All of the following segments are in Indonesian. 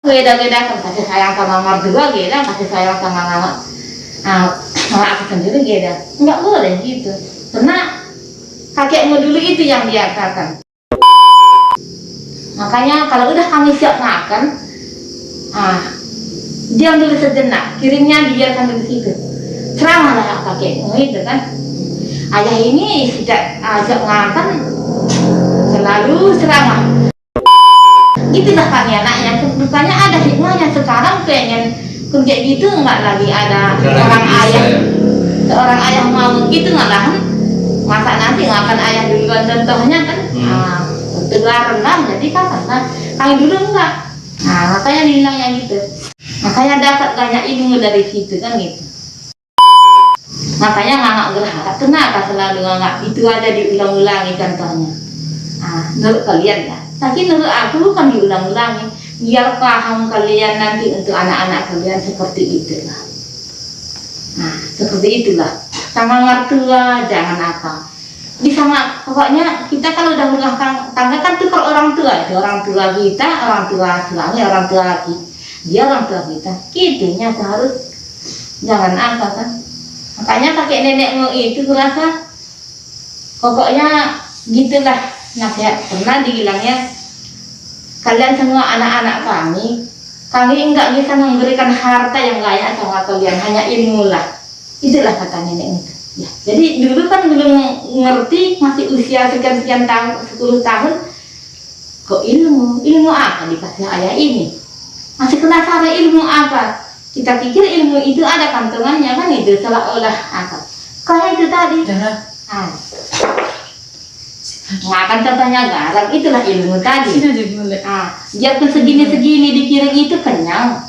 Beda-beda kan kasih sayang sama mertua beda, kasih sayang sama mama aku sendiri beda. Nggak boleh gitu. Karena kakekmu dulu itu yang biasakan. Makanya kalau udah kami siap makan, diam dulu sejenak, kirimnya dibiarkan dulu situ. Ceramahlah kakekmu itu kan. Ayah ini tidak ajak makan, selalu ceramah. Itulah kami anaknya, bukannya ada hikmahnya. Sekarang pengen kerja gitu nggak lagi ada seorang ayah mau gitu malahan masa nanti ngapain ayah duluan contohnya kan. Ketularan lah, jadi kapan lah kami dulu enggak. Makanya bilangnya gitu, makanya dapat banyak ilmu dari situ kan gitu. Makanya ngangak berharap, kenapa selalu ngangak itu aja diulang-ulangi contohnya. Menurut kalian ya, tapi menurut aku bukan diulang-ulangi, biar paham kalian nanti untuk anak-anak kalian seperti itulah. Seperti itulah. Sama mertua jangan apa. Sama pokoknya kita kalau udah rumah tangga kan tuh kalau orang tua itu orang tua kita, orang tua suami, orang tua laki, dia orang tua kita. Kitanya harus jangan apa kan. Makanya kakek nenekmu itu kurasa pokoknya gitulah nasihat. Pernah dibilangnya, kalian semua anak-anak kami enggak bisa memberikan harta yang banyak sama kalian, hanya ilmu lah. Itulah kata nenek itu. Ya, jadi dulu kan belum ngerti, masih usia sekian tahun, 10 tahun, kok ilmu apa dikasih ayah ini? Masih penasaran ilmu apa? Kita pikir ilmu itu ada kantongannya kan itu, seolah-olah apa? Kayak itu tadi. Makan contohnya garam, itulah ilmu tadi. Biarpun segini-segini dikirim itu kenyang.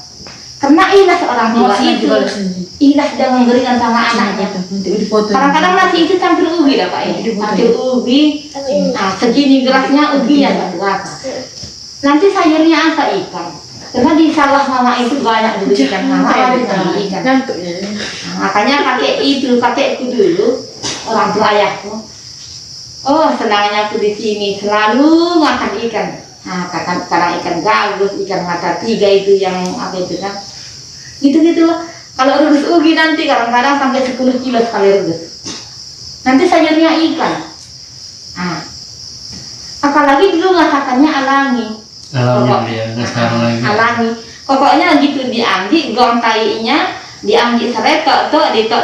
Karena ikhlas orang tua itu, ikhlas dan memberikan sama anaknya. Kadang-kadang nasi itu campur ubi lah Pak ya, campur ubi, segini gerasnya ubi ya nggak berapa. Nanti sayurnya apa ikan? Karena di sawah mama itu banyak dulu ikan, mama ada ikan. Makanya kakekku dulu, orang tua ayahku. Oh senangnya aku di sini selalu makan ikan. Kadang ikan gabus, ikan mata tiga itu yang apa itu kan? Gitu loh. Kalau rebus ubi nanti kadang-kadang sampai 10 kilo sekali rebus. Nanti sayurnya ikan. Apalagi dulu masakannya alami. Alami. Pokoknya gitu diambil gong tainya, diambil serai ditok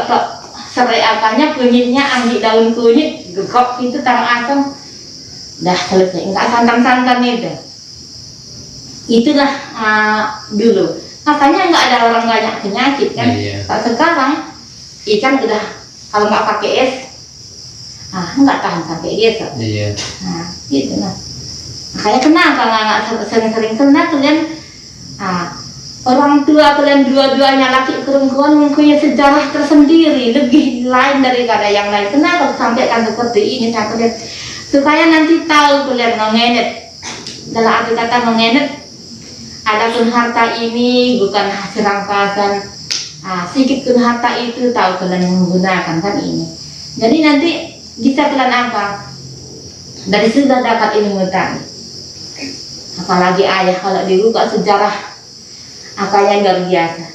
serai apanya kunyitnya, ambil daun kunyit, gegok itu taruh asam. Dah selesai, enggak santan-santan itu. Itulah dulu. Makanya enggak ada orang banyak penyakit kan. Sekarang ikan udah kalau nggak pakai es, nggak tahan sampai besok. Gitu lah. Makanya kenapa nggak sering-sering kena kalian? Orang tua kalian dua-duanya laki perempuan mempunyai sejarah tersendiri, lebih lain daripada yang lain. Kenapa sampaikan seperti ini kalian? Supaya nanti tahu kalian mengenet. Dalam arti kata mengenet, adapun harta ini bukan hasil rampasan. Sedikit pun harta itu tahu kalian menggunakan kan ini. Jadi nanti bisa kalian apa? Dari sudah dapat ilmu tadi. Apalagi ayah kalau dibuka sejarah apanya luar biasa.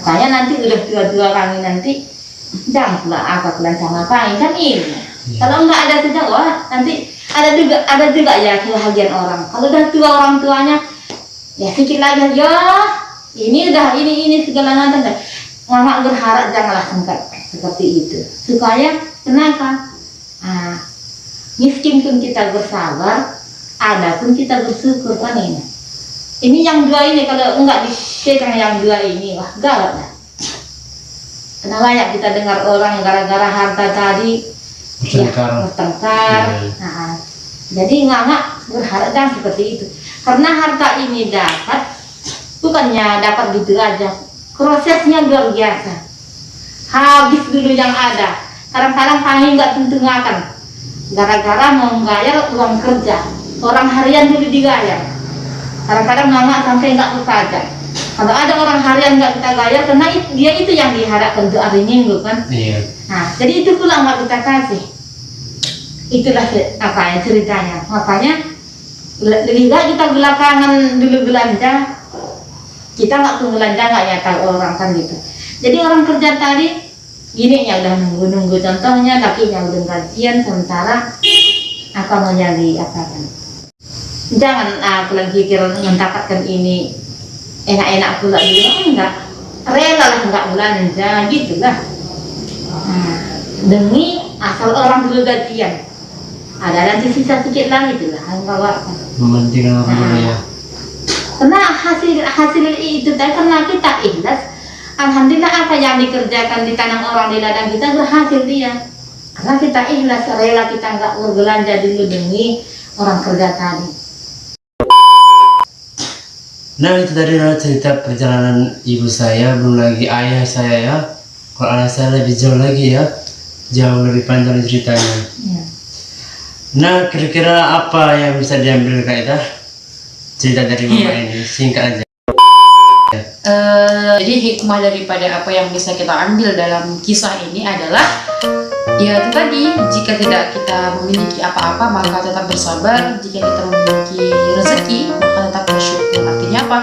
Makanya nanti udah tua-tua kami nanti jangan pula apa kalian sama kami kan ini. Kalau nggak ada sejarah nanti ada juga ya kebahagiaan orang. Kalau udah tua orang tuanya ya sedikit lagi ya ini udah ini segala macam. Mama berharap janganlah sengkat seperti itu supaya kenapa? Miskin pun kita bersabar, ada pun kita bersyukur kan ini. Ini yang dua ini kalau enggak dipegang yang dua ini wah gawat lah. Kenapa banyak kita dengar orang gara-gara harta tadi bertengkar. Jadi mama berharap jangan seperti itu. Karena harta ini dapat bukannya dapat gitu aja. Prosesnya luar biasa. Habis dulu yang ada. Kadang-kadang kami nggak tentu makan. Gara-gara mau bayar uang kerja. Orang harian dulu dibayar. Kadang-kadang mama sampai nggak bekerja. Kalau ada orang harian nggak kita bayar, karena dia itu yang diharapkan untuk hari Minggu kan. Jadi itu pula nggak kita kasih. Itulah apa ya ceritanya. Makanya lebih baik kita belakangan dulu belanja. Kita nggak belanja nggak nyata orang kan gitu. Jadi orang kerja tadi gini ya udah nunggu contohnya lakinya udah gajian sementara apa mau jadi apa kan. Jangan aku lagi pikir mendapatkan ini enak-enak pula juga enggak. Rela lah enggak belanja gitu lah. Demi asal orang dulu gajian. Ada nanti sisa sedikit lagi gitu lah bawa. Mementingkan orang dulu ya. Karena hasil itu tadi karena kita ikhlas. Alhamdulillah apa yang dikerjakan di tanam orang di ladang kita berhasil dia. Karena kita ikhlas, rela kita nggak berbelanja dulu demi orang kerja tadi. Nah itu tadi adalah cerita perjalanan ibu saya, belum lagi ayah saya ya. Kalau anak saya lebih jauh lagi ya, jauh lebih panjang ceritanya. Ya. Nah kira-kira apa yang bisa diambil Kak Ita? Cerita dari mama ini, singkat aja. Jadi hikmah daripada apa yang bisa kita ambil dalam kisah ini adalah ya itu tadi, jika tidak kita memiliki apa-apa maka tetap bersabar, jika kita memiliki rezeki maka tetap bersyukur. Artinya apa?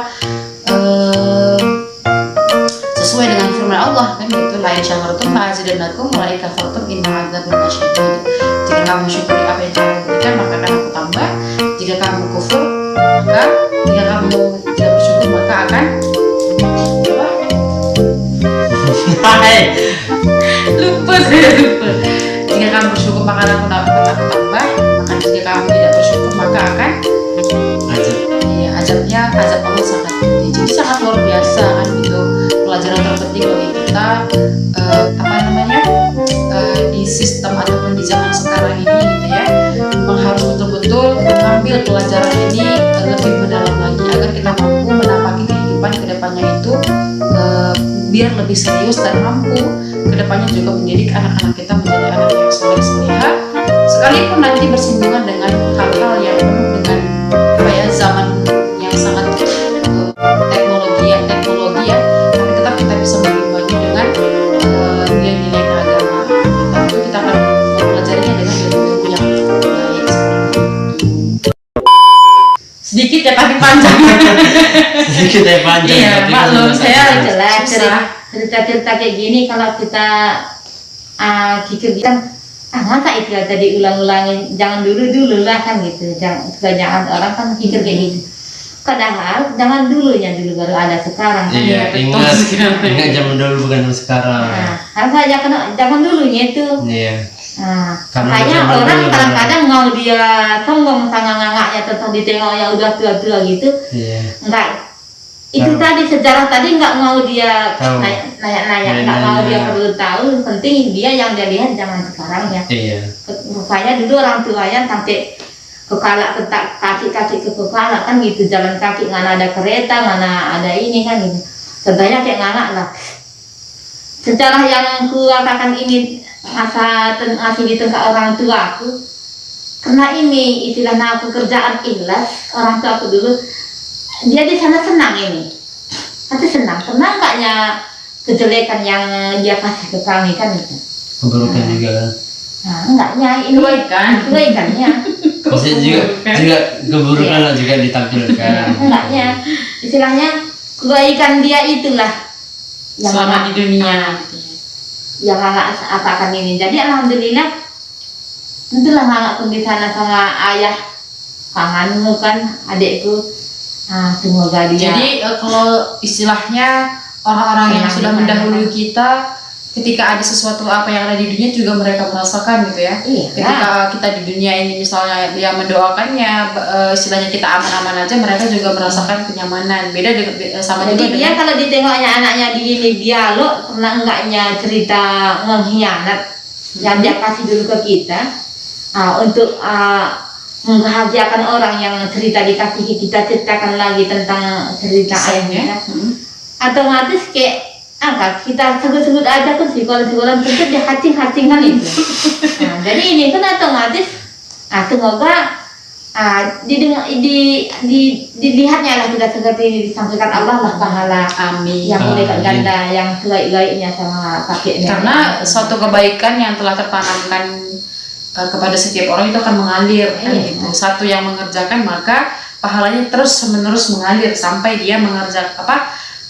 Sesuai dengan firman Allah kan gitu, la in syakartum la azidannakum wa la in kafartum inna adzabun lasyadid. Jika kamu syukuri apa yang kamu berikan maka akan aku tambah, jika kamu kufur maka jika kamu tidak bersyukur maka akan lupa. Jika kamu bersyukur maka aku tambah, maka jika kamu tidak bersyukur maka akan azabnya azab Allah sangat gede. Jadi sangat luar biasa kan gitu. Pelajaran terpenting bagi kita di sistem ataupun di zaman sekarang ini gitu ya, harus betul-betul mengambil pelajaran ini lebih mendalam lagi agar kita mampu menapaki kehidupan kedepannya itu biar lebih serius dan mampu kedepannya juga mendidik anak-anak kita menjadi anak yang soleh solehah, sekalipun nanti bersinggungan dengan hal-hal yang penuh dengan zaman yang sangat teknologi ya, tapi tetap kita bisa mengimbangi dengan nilai-nilai keagamaan. Tentu kita akan mempelajarinya dengan ilmu yang baik. Sedikit ya tapi panjang. Sedikit ya panjang. Iya, maklum saya Jelas cerita-cerita kayak gini kalau kita pikirkan masa itu ya tadi ulang-ulangin, jangan dulu lah kan gitu. Jangan orang kan pikir kayak gitu. Padahal jangan dulunya dulu baru ada sekarang kan. Iya, ingat zaman dulu bukan sekarang. Harus aja jangan dulunya itu. Iya. Makanya orang kadang-kadang mau dia sombong sama ngangaknya tetap ditengoknya udah tua-tua gitu. Iya. Enggak. Itu tadi sejarah tadi nggak mau dia nanya, nggak mau dia perlu tahu. Penting dia yang dia lihat zaman sekarang ya. Iya. Rupanya dulu orang tuanya sampai kepala kaki ke kepala kan gitu, jalan kaki, mana ada kereta, mana ada ini kan gitu. Contohnya kayak nganak lah. Sejarah yang ku katakan ini masih di tengah orang tua aku. Karena ini istilahnya aku kerjaan ikhlas, orang tua aku dulu dia di sana senang ini, pasti senang enggaknya kejelekan yang dia kasih ke kami kan itu. Keburukan juga kan? Nah, enggaknya ini kebaikannya. Maksudnya juga keburukan lah juga ditampilkan. Enggaknya, istilahnya kebaikan dia itulah yang selama di dunia. Yang anak apakan ini. Jadi alhamdulillah, itulah anak pun di sana sama ayah, pamanmu kan, adikku. Semoga dia. Jadi kalau istilahnya orang-orang yang sudah mendahului kita, ketika ada sesuatu apa yang ada di dunia juga mereka merasakan gitu ya. Iya. Ketika kita di dunia ini misalnya dia mendoakannya, istilahnya kita aman-aman aja, mereka juga merasakan kenyamanan. Beda dengan sama jadi juga dia dengan kalau ditengoknya anaknya di ini dialog pernah enggaknya cerita mengkhianat yang dia kasih dulu ke kita untuk membahagiakan orang yang cerita dikasih kita ceritakan lagi tentang cerita ayahnya. Otomatis kayak kita sebut-sebut aja kan sekolah-sekolah tentu dihacing-hacing kan itu. Jadi ini kan otomatis semoga dilihatnya lah kita seperti ini disampaikan Allah lah pahala yang berlipat ganda yang sebaik-baiknya sama kakeknya. Karena suatu kebaikan yang telah tertanamkan kepada setiap orang itu akan mengalir kan gitu. Satu yang mengerjakan maka pahalanya terus menerus mengalir sampai dia mengerjakan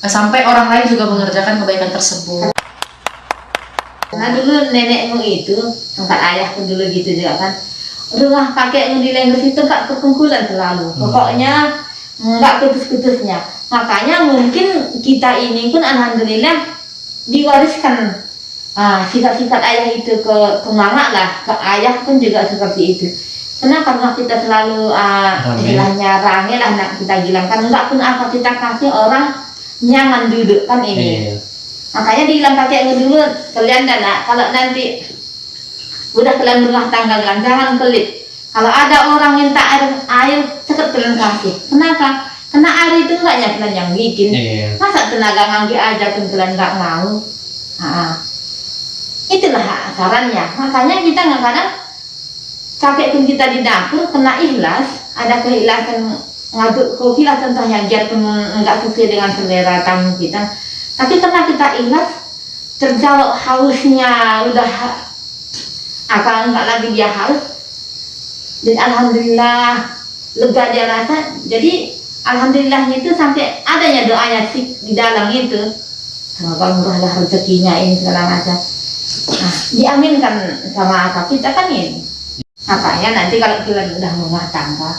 sampai orang lain juga mengerjakan kebaikan tersebut. Nah dulu nenekmu itu, tempat ayahku dulu gitu juga kan, rumah kakekmu di Lengger itu gak kekumpulan selalu, pokoknya nggak putus-putusnya. Makanya mungkin kita ini pun alhamdulillah diwariskan sifat-sifat ayah itu ke mama lah, ke ayah pun juga seperti itu. Karena karena kita selalu istilahnya rame lah nak kita bilang kan, enggak pun apa kita kasih orang nyaman duduk kan ini. Makanya bilang kakekmu dulu, kalian nak kalau nanti udah kalian rumah tangga kalian jangan pelit. Kalau ada orang minta air cepat kalian kasih. Kenapa? Karena air itu enggaknya kalian yang bikin. Masa tenaga nganggi aja pun kalian nggak mau. Itulah sarannya. Makanya kita nggak kadang capek pun kita di dapur kena ikhlas, ada keikhlasan ngaduk kopi lah contohnya, biarpun nggak sesuai dengan selera tamu kita. Tapi karena kita ikhlas, terjawab hausnya udah nggak lagi dia haus. Dan alhamdulillah lega dia rasa. Jadi alhamdulillahnya itu sampai adanya doanya sih di dalam itu. Semoga murahlah rezekinya ini segala macam. Nah, diaminkan sama apa kita kan ini. Makanya nanti kalau kalian udah rumah tangga,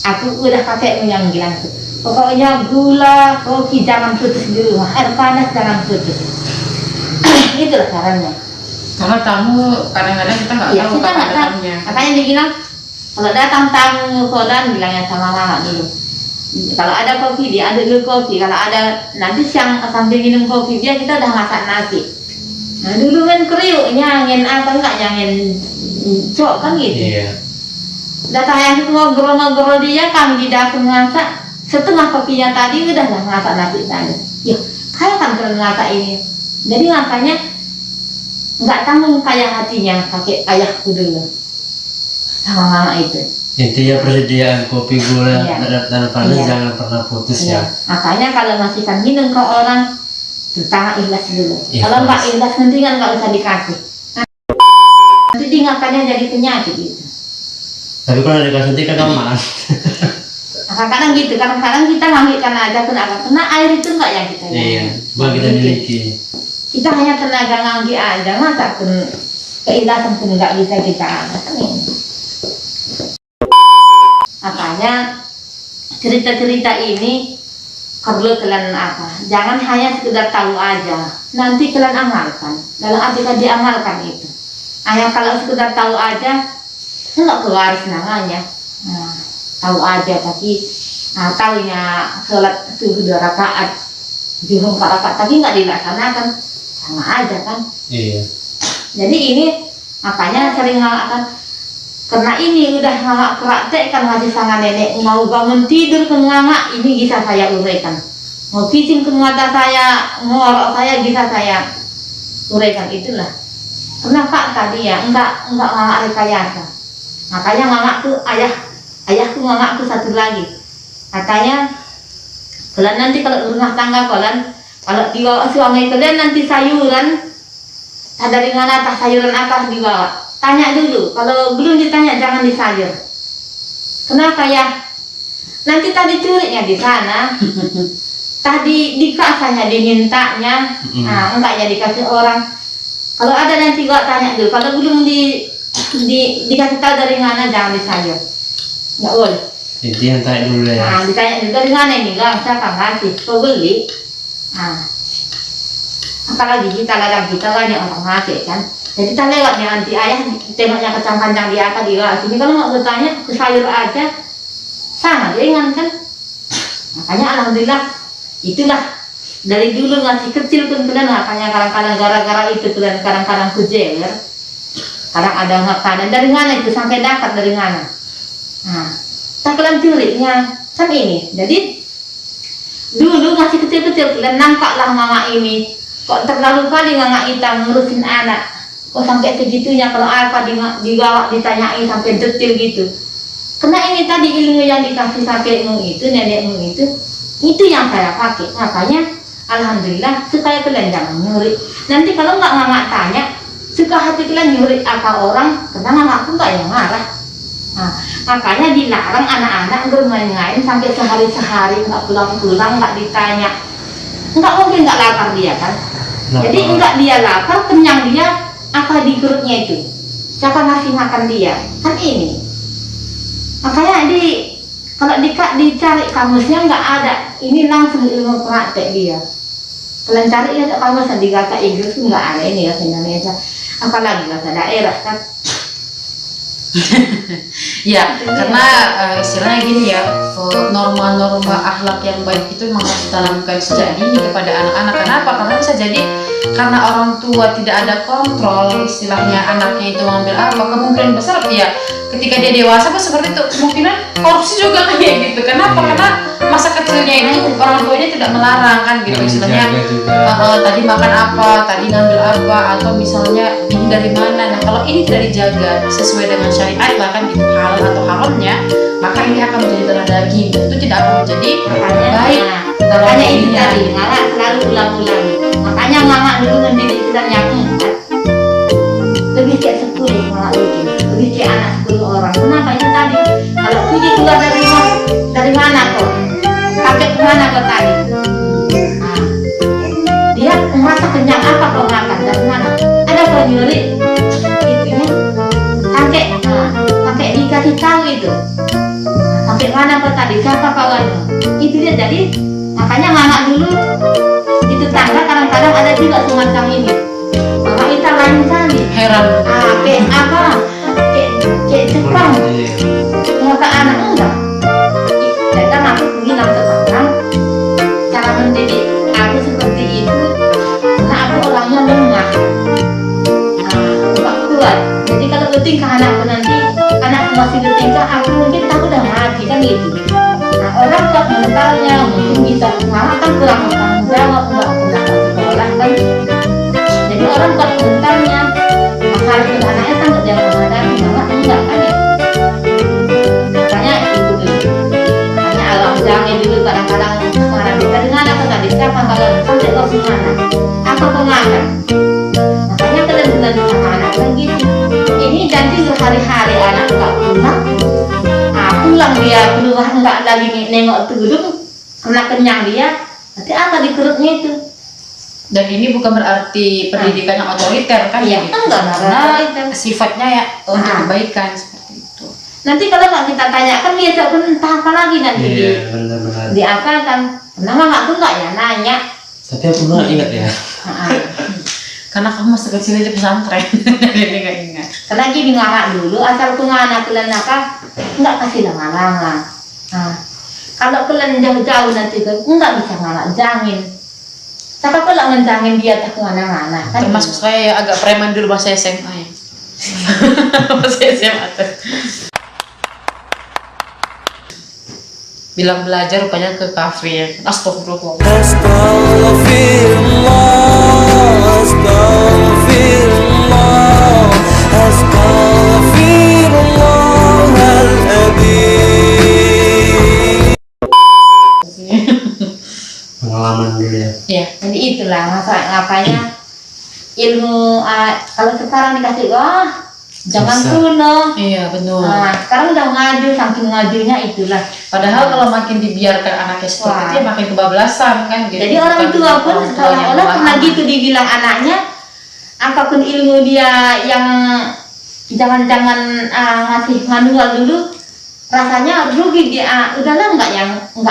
aku udah kakekmu yang bilang tuh, pokoknya gula, kopi jangan putus di rumah, air panas jangan putus. Itulah sarannya. Karena tamu kadang-kadang kita nggak tahu kapan datangnya. Makanya dia bilang kalau datang tamu kodan bilangnya sama mama dulu. Kalau ada kopi dia ada dulu kopi. Kalau ada nanti siang sambil minum kopi dia kita udah masak nasi. Nah dulu kan kriuk nyangin apa enggak nyangin cok kan gitu. Datang yang ngobrol-ngobrol dia kami di dapur masak, setengah kopinya tadi udah lah masak nasi tadi. Ya kayak kan kalian masak ini. Jadi makanya nggak tanggung kayak hatinya kakek ayahku dulu sama mama itu. Intinya persediaan kopi gula dan panas jangan pernah putus ya. Makanya kalau masih kan minum ke orang, terutama ikhlas dulu. Kalau nggak ikhlas nanti kan nggak usah dikasih. Nanti diingatannya jadi penyakit gitu. Tapi kalau dikasih nanti kan aman. Kadang-kadang gitu, kadang-kadang kita ngambilkan aja kena air itu enggak yang kita. Iya, bukan kita miliki. Kita hanya tenaga nganggi aja, masa pun keikhlasan pun nggak bisa kita kan ini. Makanya cerita-cerita ini perlu kalian jangan hanya sekedar tahu aja, nanti kalian amalkan. Dalam arti kan diamalkan itu. Hanya kalau sekedar tahu aja, enggak kewaris namanya. Nah, tahu aja tapi tahunya sholat subuh 2 rakaat, zuhur 4 rakaat, tapi nggak dilaksanakan, sama aja kan. Iya. Jadi ini makanya sering akan karena ini udah ngangak praktek kan masih sama nenek, mau bangun tidur ke ngangak ini bisa saya uraikan, mau pising ke mata saya, ngorok saya bisa saya uraikan. Itulah karena Pak tadi ya enggak ngangak rekayasa. Makanya ngangak tuh ayahku ngangak tuh satu lagi, katanya kalian nanti kalau rumah tangga kalian kalau dibawa suami kalian nanti sayuran dari mana tah sayuran apa dibawa, tanya dulu. Kalau belum ditanya jangan disayur. Kenapa ya? Nanti tadi curignya di sana, tadi dikasahnya dimintanya, enggak ya dikasih orang. Kalau ada nanti gua tanya dulu. Kalau belum dikasih tahu dari mana jangan disayur. Enggak boleh. Jadi yang tanya dulu ya. Nah, ditanya dulu dari mana ini, enggak siapa ngasih, kau beli. Nah, apalagi kita ladang kita banyak orang ngasih kan. Jadi kita lewatnya nanti ayah tengoknya kacang-kacang di atas di bawah sini, kalau mau bertanya ke sayur aja sama dia ingat kan. Makanya alhamdulillah itulah dari dulu masih kecil pun kalian makanya kadang-kadang gara-gara itu kalian kadang-kadang kujewer, kadang ada makanan dari mana itu sampai dapat dari mana. Nah, tak kalian curignya kan ini. Jadi dulu masih kecil-kecil kalian nampaklah mama ini kok terlalu kali ngangak kita ngurusin anak. Kok sampai segitunya kalau apa dibawa ditanyain sampai detail gitu. Karena ini tadi ilmu yang dikasih kakekmu itu, nenekmu itu yang saya pakai. Makanya alhamdulillah supaya kalian jangan nyuri. Nanti kalau nggak ngangak tanya, suka hati kalian nyuri apa orang, karena mamaku nggak yang marah. Nah, makanya dilarang anak-anak bermain-main sampai sehari-sehari nggak pulang-pulang, nggak ditanya. Enggak mungkin enggak lapar dia kan. Jadi enggak dia lapar, kenyang dia, apa di perutnya itu? Siapa ngasih makan dia? Kan ini. Makanya kalau dicari kamusnya enggak ada. Ini langsung ilmu praktek dia. Kalian cari ya kamus di bahasa Inggris itu enggak ada ini ya Indonesia. Apalagi bahasa daerah kan. Ya, karena istilahnya gini ya, norma-norma akhlak yang baik itu memang harus ditanamkan sejak dini kepada anak-anak. Kenapa? Karena bisa jadi karena orang tua tidak ada kontrol, istilahnya anaknya itu mengambil apa, kemungkinan besar ya ketika dia dewasa pun seperti itu, kemungkinan korupsi juga kayak gitu. Kenapa? Karena masa kecilnya itu orang tuanya tidak melarang kan gitu, istilahnya tadi makan apa, tadi ngambil apa, atau misalnya ini dari mana. Nah kalau ini tidak dijaga sesuai dengan syariat lah kan gitu, halal atau haramnya, maka ini akan menjadi darah daging, itu tidak akan menjadi baik. Makanya itu tadi Ngala selalu ulang-ulang. Makanya Ngala dulu mendidik kita yang 4 lebih kayak 10 Ngala bikin, lebih kayak anak 10 orang. Kenapa? Itu tadi kalau pergi keluar dari mana kok, kakek kemana kok tadi? Nah, dia merasa kenyang apa kok makan dari mana? Ada kok nyuri itunya kakek, kakek dikasih tahu itu. Sampai mana kok tadi, siapa kawannya? Itu dia. Jadi makanya Mama dulu itu tangga kadang-kadang ada juga semacam ini. Mama kita lain kali. Heran. Kayak apa? Kayak Jepang. Maka anak enggak. Datang aku bilang ke Mama, cara mendidik aku seperti itu karena aku orangnya lemah. Enggak kuat. Jadi kalau bertingkah anakku nanti, anakku masih bertingkah, aku mungkin tak udah mati kan gitu. Nah orang kuat mentalnya mungkin bisa, malah kan kurang bertanggung jawab, nggak pernah ke sekolah kan. Jadi orang kuat mentalnya, masalah ke anaknya kan nggak jangan menghadapi, malah enggak kan ya. Makanya itu dulu. Makanya alam jangan dulu kadang-kadang mana kita dengan apa tadi siapa kalau sampai kau gimana? Apa pengaruh? Makanya kalian bilang sama anak kan gitu. Ini jadi hari-hari anak nggak pulang. Pulang dia keluar enggak lagi nengok tudung karena kenyang dia, nanti apa di perutnya itu. Dan ini bukan berarti pendidikan yang otoriter kan Iya, gitu. enggak, Karena sifatnya ya untuk kebaikan seperti itu. Nanti kalau nggak kita tanyakan dia jawab entah apa lagi nanti benar-benar. diakalkan. Kenapa aku nggak ya nanya? Tapi aku nggak ingat ya. Karena kamu masih kecil aja pesantren, jadi nggak ingat. Karena gini ngarak dulu, asal penganak kalian apa, nggak kasih lama-lama. Nah, kalau kalian jauh-jauh nanti kan nggak bisa ngarak jangin. Tapi kalau ngejangin dia tak kemana-mana. Kan Termasuk saya ya agak preman dulu masa SMA ya. Masa SMA tuh. Bilang belajar rupanya ke kafe ya. Astagfirullah. Pengalaman dulu ya. Iya. jadi itulah makanya ilmu kalau sekarang dikasih jangan Susah. kuno. Iya betul. Nah, sekarang udah ngaju, saking ngajunya itulah. Padahal kalau makin dibiarkan anaknya seperti itu ya makin kebablasan kan gitu. Jadi orang Bukan tua pun orang tua yang seolah-olah pernah pemahaman. gitu dibilang anaknya, apapun ilmu dia yang jangan-jangan ngasih manual dulu, rasanya rugi dia. Udahlah nggak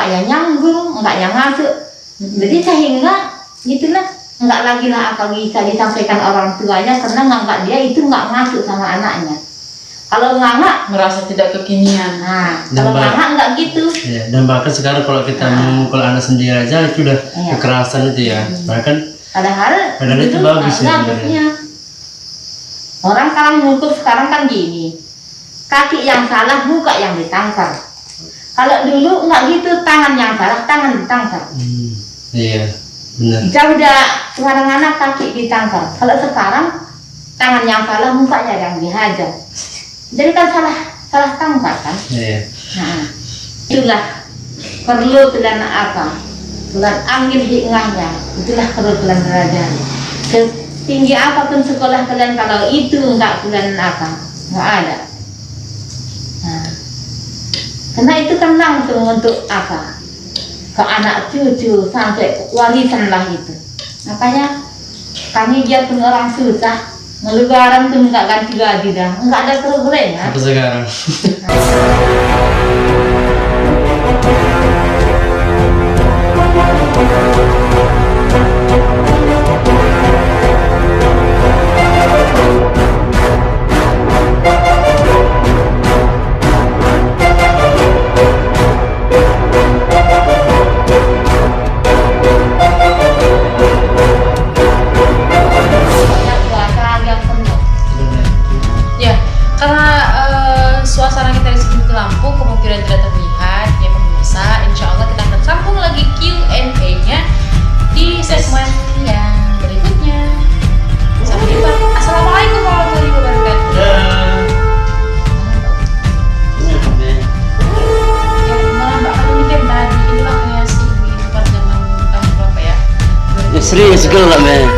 yang nyambung, nggak yang masuk. Jadi sehingga gitulah nggak lagi lah apa bisa disampaikan orang tuanya karena nggak dia itu nggak masuk sama anaknya. Kalau nggak, merasa tidak kekinian. nah Dan kalau nggak gitu. Ya, dan bahkan sekarang kalau kita memukul anak sendiri aja itu udah Iya. kekerasan itu ya. Bahkan Padahal itu bagus ya bagusnya. Orang sekarang mukul sekarang kan gini, kaki yang salah, muka yang ditangkar. Kalau dulu nggak gitu, tangan yang salah, tangan ditangkar. iya benar. Jauh dah sekarang anak kaki ditangkar. Kalau sekarang tangan yang salah, mukanya yang dihajar. Jadi kan salah tangkar kan. Iya. Nah, itulah perlu kalian apa? Kalian ambil hikmahnya. Itulah perlu kalian belajar. Setinggi apapun sekolah kalian, kalau itu enggak kalian apa, enggak ada. Nah, karena itu kan langsung untuk apa? ke anak cucu sampai warisan lah itu. Makanya kami biarpun orang susah, ngeluaran tuh nggak ganti gaji dah, nggak ada kerugian. Apa sekarang? Banyak puasa yang penuh. Ya, karena suasana kita di sini Lampung kemungkinan tidak terlihat ya pemirsa. Insya Allah kita akan sambung lagi Q&A-nya di segmen yang berikutnya. Sampai jumpa. Assalamualaikum warahmatullahi wabarakatuh. Ya. Ya, malah Mbak Kak ini kan tadi inilah kayak si ibu pada zaman tahun berapa ya? Serius kalau lah, men.